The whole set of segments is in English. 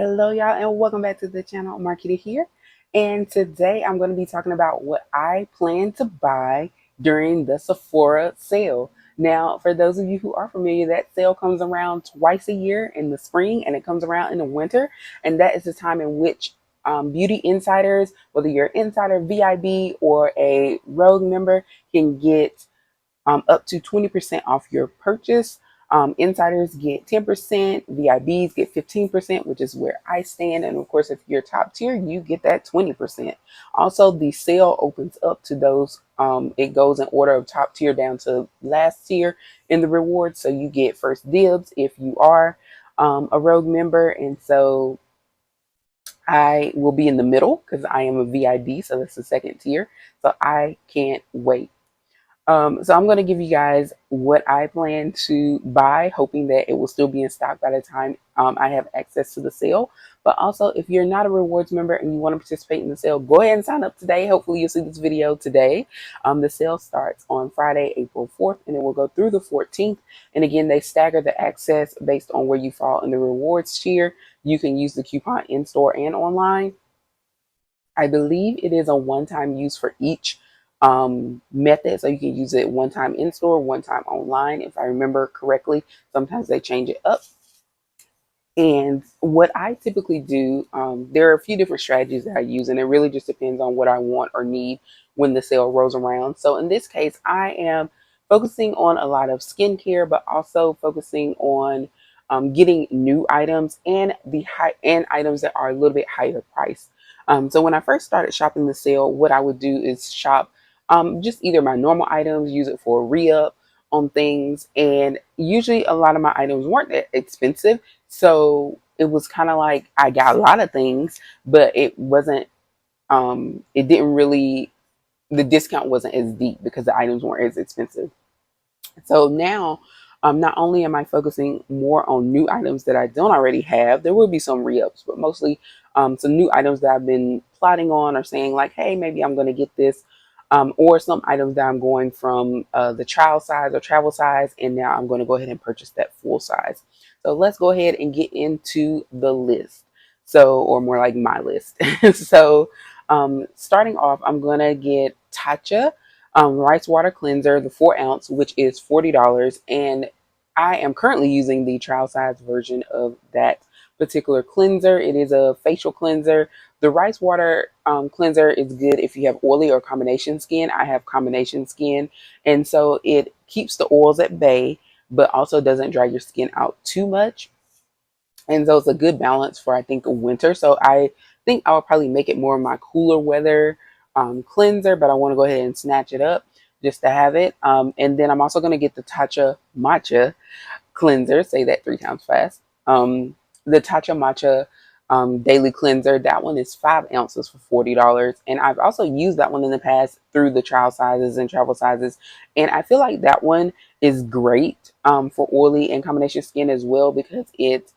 Hello, y'all, and welcome back to the channel. Marquita here, and today I'm going to be talking about what I plan to buy during the Sephora sale. Now, for those of you who are familiar, that sale comes around twice a year in the spring and it comes around in the winter, and that is the time in which beauty insiders, whether you're an insider, VIB, or a rogue member, can get up to 20% off your purchase. Insiders get 10%, VIBs get 15%, which is where I stand. And of course, if you're top tier, you get that 20%. Also, the sale opens up to those, it goes in order of top tier down to last tier in the rewards. So you get first dibs if you are a rogue member. And so I will be in the middle because I am a VIB. So that's the second tier. So I can't wait. So I'm going to give you guys what I plan to buy, hoping that it will still be in stock by the time I have access to the sale. But also, if you're not a rewards member and you want to participate in the sale, go ahead and sign up today. Hopefully you'll see this video today. The sale starts on Friday, April 4th, and it will go through the 14th. And again, they stagger the access based on where you fall in the rewards tier. You can use the coupon in store and online. I believe it is a one-time use for each method. So you can use it one time in store, one time online, if I remember correctly. Sometimes they change it up. And what I typically do, there are a few different strategies that I use, and it really just depends on what I want or need when the sale rolls around. So in this case, I am focusing on a lot of skincare, but also focusing on getting new items and the high and items that are a little bit higher price. So when I first started shopping the sale, what I would do is shop just either my normal items, use it for a re-up on things, and usually a lot of my items weren't that expensive. So it was kind of like I got a lot of things, but it wasn't, it didn't really, the discount wasn't as deep because the items weren't as expensive. So now, not only am I focusing more on new items that I don't already have, there will be some re-ups, but mostly some new items that I've been plotting on or saying like, hey, maybe I'm going to get this. Or some items that I'm going from the trial size or travel size, and now I'm going to go ahead and purchase that full size. So let's go ahead and get into the list. So, or more like my list. So, starting off, I'm going to get Tatcha rice water cleanser, the 4 ounce, which is $40. And I am currently using the trial size version of that particular cleanser. It is a facial cleanser. The rice water cleanser is good if you have oily or combination skin. I have combination skin, and so it keeps the oils at bay, but also doesn't dry your skin out too much. And so it's a good balance for, I think, a winter. So I think I will probably make it more of my cooler weather cleanser, but I want to go ahead and snatch it up just to have it. And then I'm also going to get the Tatcha Matcha cleanser. Say that 3 times fast. The Tatcha Matcha daily cleanser. That one is 5 ounces for $40. And I've also used that one in the past through the trial sizes and travel sizes. And I feel like that one is great for oily and combination skin as well, because it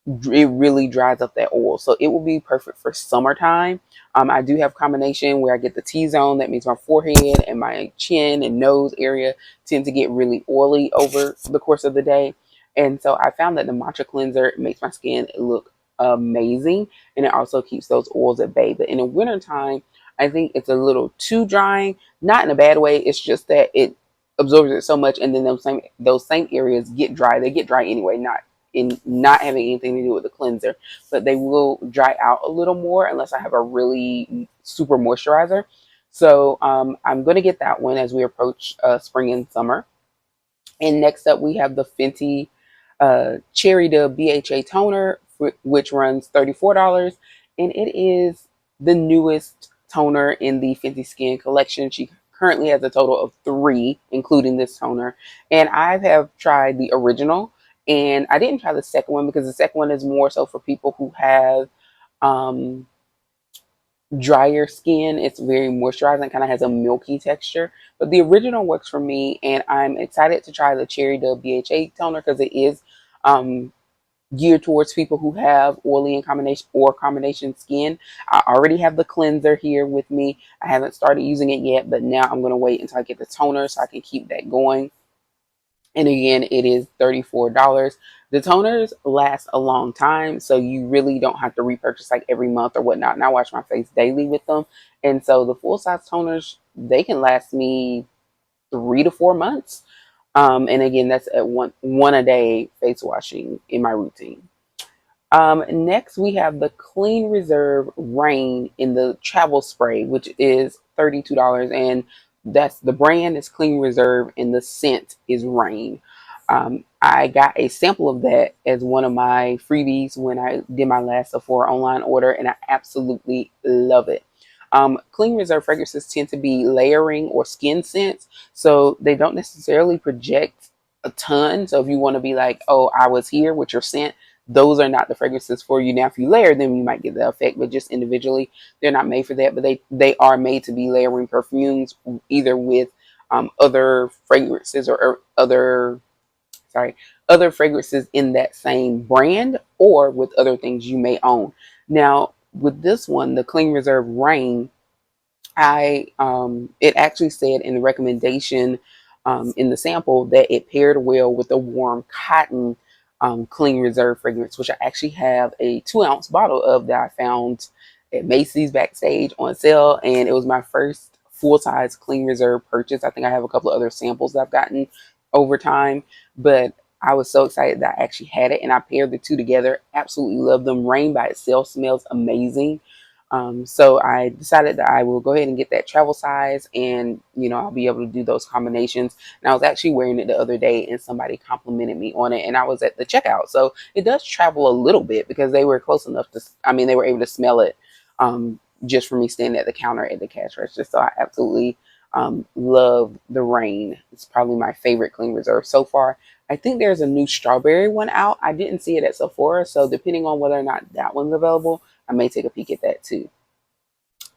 really dries up that oil. So it will be perfect for summertime. I do have combination where I get the T-zone. That means my forehead and my chin and nose area tend to get really oily over the course of the day. And so I found that the matcha cleanser makes my skin look amazing. And it also keeps those oils at bay. But in the wintertime, I think it's a little too drying. Not in a bad way. It's just that it absorbs it so much. And then those same areas get dry. They get dry anyway, not having anything to do with the cleanser, but they will dry out a little more unless I have a really super moisturizer. So I'm going to get that one as we approach spring and summer. And next up, we have the Fenty Cherry Dub BHA Toner, which runs $34. And it is the newest toner in the Fenty Skin collection. She currently has a total of 3, including this toner. And I have tried the original, and I didn't try the second one because the second one is more so for people who have um, drier skin. It's very moisturizing, kind of has a milky texture. But the original works for me, and I'm excited to try the Cherry Dub BHA toner because it is um, geared towards people who have oily and combination skin. I already have the cleanser here with me. I haven't started using it yet, but now I'm going to wait until I get the toner so I can keep that going. And again, it is $34. The toners last a long time, so you really don't have to repurchase like every month or whatnot. And I wash my face daily with them. And so the full size toners, they can last me 3 to 4 months. And again, that's at one a day face washing in my routine. Next, we have the Clean Reserve Rain in the travel spray, which is $32. And that's the brand is Clean Reserve, and the scent is Rain. I got a sample of that as one of my freebies when I did my last Sephora online order, and I absolutely love it. Clean Reserve fragrances tend to be layering or skin scents, so they don't necessarily project a ton. So if you want to be like, oh, I was here with your scent, those are not the fragrances for you. Now, if you layer them, you might get the effect, but just individually, they're not made for that. But they are made to be layering perfumes, either with other fragrances or other fragrances in that same brand, or with other things you may own. Now, with this one, the Clean Reserve Rain, I it actually said in the recommendation in the sample that it paired well with a warm cotton Clean Reserve fragrance, which I actually have a 2 ounce bottle of that I found at Macy's backstage on sale, and it was my first full size Clean Reserve purchase. I think I have a couple of other samples that I've gotten over time, but I was so excited that I actually had it, and I paired the two together. Absolutely love them. Rain by itself smells amazing. So I decided that I will go ahead and get that travel size, and I'll be able to do those combinations. And I was actually wearing it the other day, and somebody complimented me on it, and I was at the checkout. So it does travel a little bit because they were close enough to, I mean, they were able to smell it just from me standing at the counter at the cash register. So I absolutely love the Rain. It's probably my favorite Clean Reserve so far. I think there's a new strawberry one out. I didn't see it at Sephora, so depending on whether or not that one's available, I may take a peek at that too.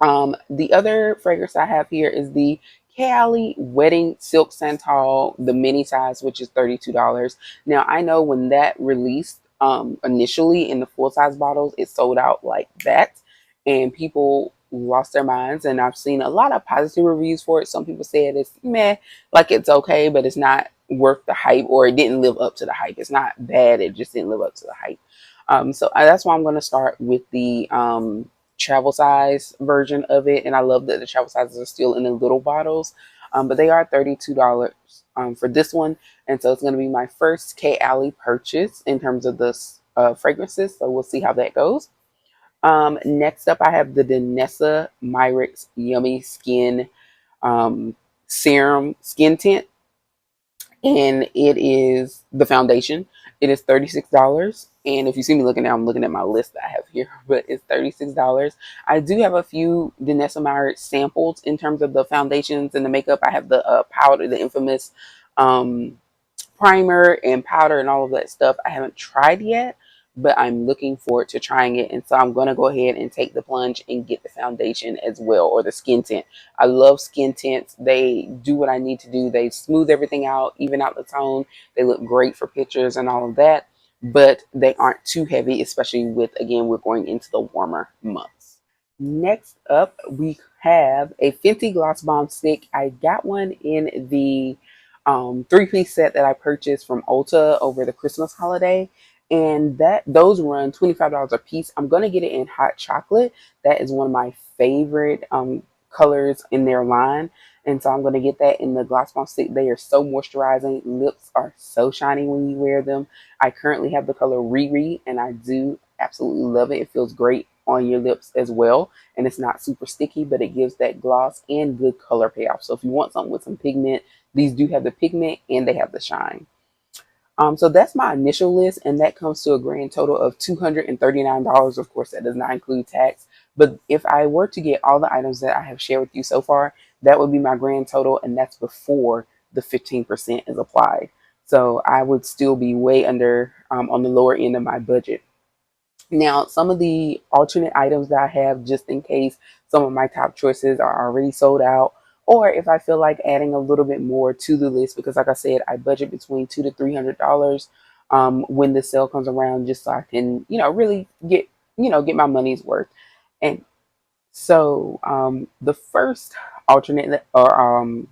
The other fragrance I have here is the Cali Wedding Silk Santal, the mini size, which is $32. Now, I know when that released initially in the full size bottles, it sold out like that, and people lost their minds. And I've seen a lot of positive reviews for it. Some people said it's meh, like it's okay, but it's not worth the hype, or it didn't live up to the hype. It's not bad, it just didn't live up to the hype. That's why I'm going to start with the travel size version of it. And I love that the travel sizes are still in the little bottles, but they are $32 for this one. And so it's going to be my first K Alley purchase in terms of the fragrances. So we'll see how that goes. Next up, I have the Danessa Myricks Yummy Skin Serum Skin Tint, and it is the foundation. It is $36. And if you see me looking at, I'm looking at my list that I have here, but it's $36. I do have a few Danessa Meyer samples in terms of the foundations and the makeup. I have the powder, the infamous um, primer and powder and all of that stuff. I haven't tried yet, but I'm looking forward to trying it. And so I'm going to go ahead and take the plunge and get the foundation as well, or the skin tint. I love skin tints. They do what I need to do. They smooth everything out, even out the tone. They look great for pictures and all of that, but they aren't too heavy, especially with, again, we're going into the warmer months. Next up, we have a Fenty Gloss Bomb Stick. I got one in the three-piece set that I purchased from Ulta over the Christmas holiday, and those run $25 a piece. I'm gonna get it in hot chocolate. That is one of my favorite colors in their line, and so I'm gonna get that in the Gloss Bomb Stick. They are so moisturizing. Lips are so shiny when you wear them. I currently have the color Riri, and I do absolutely love it. It feels great on your lips as well, and it's not super sticky, but it gives that gloss and good color payoff. So if you want something with some pigment, these do have the pigment and they have the shine. So that's my initial list, and that comes to a grand total of $239. Of course, that does not include tax. But if I were to get all the items that I have shared with you so far, that would be my grand total, and that's before the 15% is applied. So I would still be way under on the lower end of my budget. Now, some of the alternate items that I have, just in case some of my top choices are already sold out, or if I feel like adding a little bit more to the list, because like I said, I budget between $200 to $300 when the sale comes around, just so I can, really get my money's worth. And so the first alternate or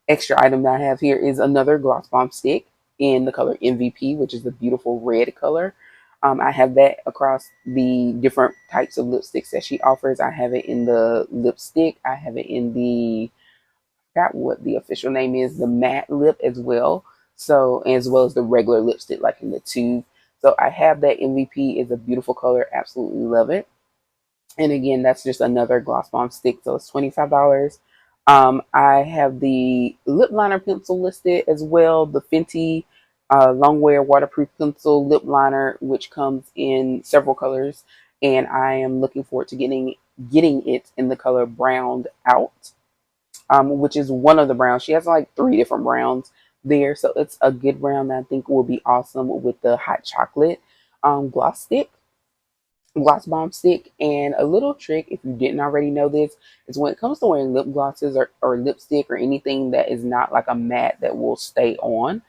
extra item that I have here is another gloss bomb stick. in the color MVP, which is the beautiful red color. I have that across the different types of lipsticks that she offers. I have it in the lipstick. I have it in the, got what the official name is, the matte lip as well. So, as well as the regular lipstick, like in the tube. So I have that MVP. Is a beautiful color. Absolutely love it. And again, that's just another gloss bomb stick, so it's $25. I have the lip liner pencil listed as well, the Fenty Longwear waterproof pencil lip liner, which comes in several colors, and I am looking forward to getting it in the color browned out, which is one of the browns. She has like three different browns there, so it's a good brown that I think will be awesome with the hot chocolate gloss stick, gloss bomb stick. And a little trick, if you didn't already know this, is when it comes to wearing lip glosses or lipstick or anything that is not like a matte that will stay on,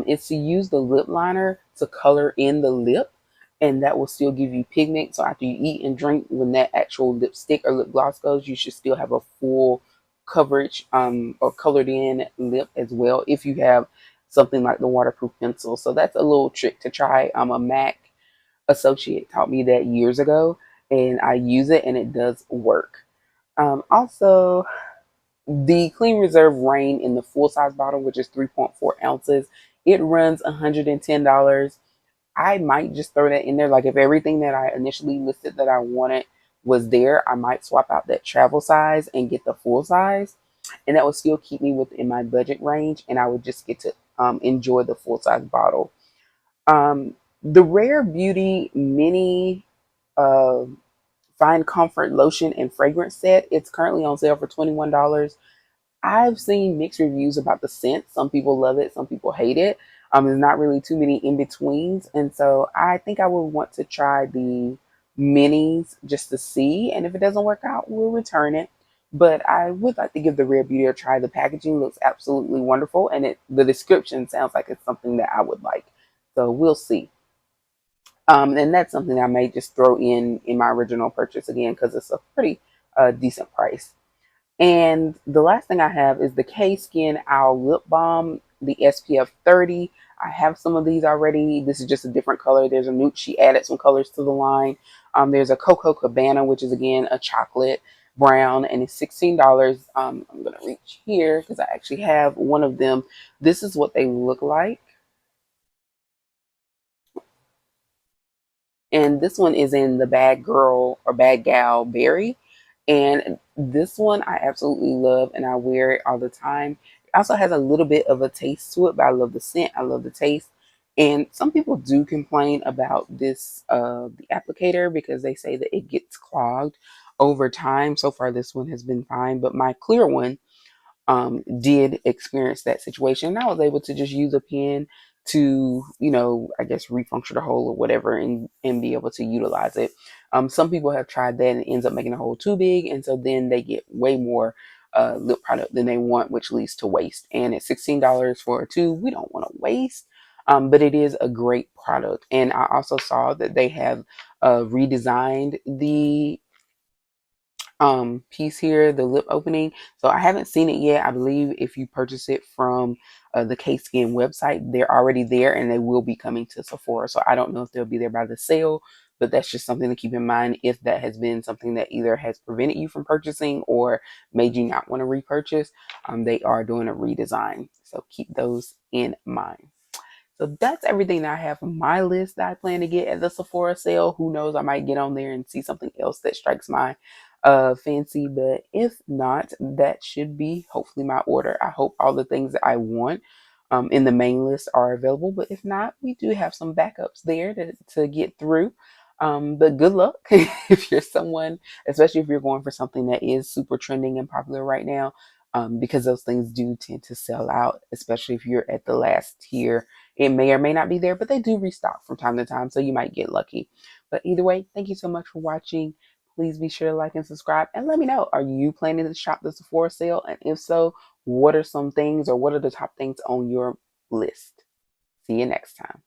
is to use the lip liner to color in the lip, and that will still give you pigment. So after you eat and drink, when that actual lipstick or lip gloss goes, you should still have a full coverage or colored in lip as well if you have something like the waterproof pencil. So that's a little trick to try. A MAC associate taught me that years ago, and I use it and it does work. Also, the Clean Reserve Rain in the full size bottle, which is 3.4 ounces, it runs $110. I might just throw that in there. Like if everything that I initially listed that I wanted was there, I might swap out that travel size and get the full size, and that would still keep me within my budget range, and I would just get to enjoy the full size bottle. Um, the Rare Beauty Mini uh, Fine Comfort Lotion and Fragrance Set. It's currently on sale for $21. I've seen mixed reviews about the scent. Some people love it, some people hate it. There's not really too many in betweens, and so I think I would want to try the minis just to see. And if it doesn't work out, we'll return it. But I would like to give the Rare Beauty a try. The packaging looks absolutely wonderful, and the description sounds like it's something that I would like. So we'll see. And that's something I may just throw in my original purchase again because it's a pretty decent price. And the last thing I have is the K Skin Owl Lip Balm, the SPF 30. I have some of these already. This is just a different color. There's a nude. She added some colors to the line. There's a Cocoa Cabana, which is again a chocolate brown, and it's $16. I'm gonna reach here because I actually have one of them. This is what they look like. And this one is in the Bad Girl or Bad Gal Berry. And this one I absolutely love, and I wear it all the time. It also has a little bit of a taste to it, but I love the scent. I love the taste. And some people do complain about this, the applicator, because they say that it gets clogged over time. So far, this one has been fine, but my clear one did experience that situation. And I was able to just use a pen to, I guess repuncture the hole or whatever, and be able to utilize it. Some people have tried that and it ends up making the hole too big. And so then they get way more lip product than they want, which leads to waste. And at $16 for a tube, we don't want to waste. But it is a great product. And I also saw that they have redesigned the piece here, the lip opening. So I haven't seen it yet. I believe if you purchase it from the K-Skin website, they're already there and they will be coming to Sephora. So I don't know if they'll be there by the sale, but that's just something to keep in mind if that has been something that either has prevented you from purchasing or made you not want to repurchase. They are doing a redesign. So keep those in mind. So that's everything that I have on my list that I plan to get at the Sephora sale. Who knows? I might get on there and see something else that strikes my fancy. But if not, that should be hopefully my order. I hope all the things that I want in the main list are available. But if not, we do have some backups there to get through. But good luck if you're someone, especially if you're going for something that is super trending and popular right now, because those things do tend to sell out, especially if you're at the last tier. It may or may not be there, but they do restock from time to time, so you might get lucky. But either way, thank you so much for watching. Please be sure to like and subscribe, and let me know, are you planning to shop the Sephora sale? And if so, what are some things or what are the top things on your list? See you next time.